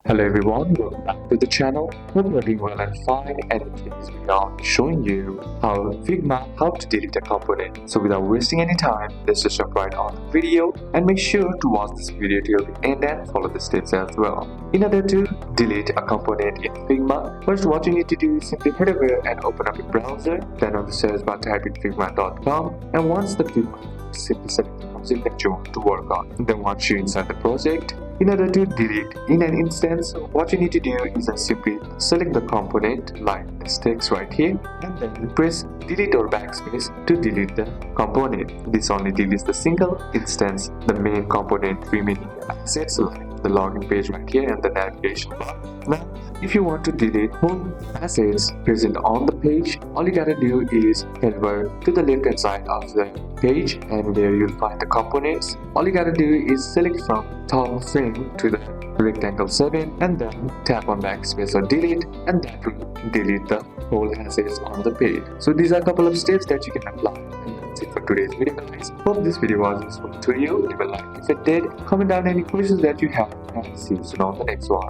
Hello everyone, welcome back to the channel. Hope you're doing well and fine, and in today's video I'll be showing you how Figma helps to delete a component. So without wasting any time, let's just jump right on the video and make sure to watch this video till the end and follow the steps as well. In order to delete a component in Figma, first what you need to do is simply head over and open up your browser, then on the search bar type in figma.com, and once the Figma, simply select the project that you want to work on. Then once you're inside the project, in order to delete in an instance, what you need to do is simply select the component like this text right here, and then press delete or backspace to delete the component. This only deletes the single instance, the main component remaining assets like the login page right here and the navigation bar. Now, if you want to delete whole assets present on the page, all you gotta do is head over to the left hand side of the page, and there you'll find the components. All you gotta do is select from top frame to the rectangle 7 and then tap on backspace or delete, and that will delete the whole assets on the page. So these are a couple of steps that you can apply. That's it for today's video, guys. Hope this video was useful to you. Leave a like if it did, comment down any questions that you have, and see you soon on the next one.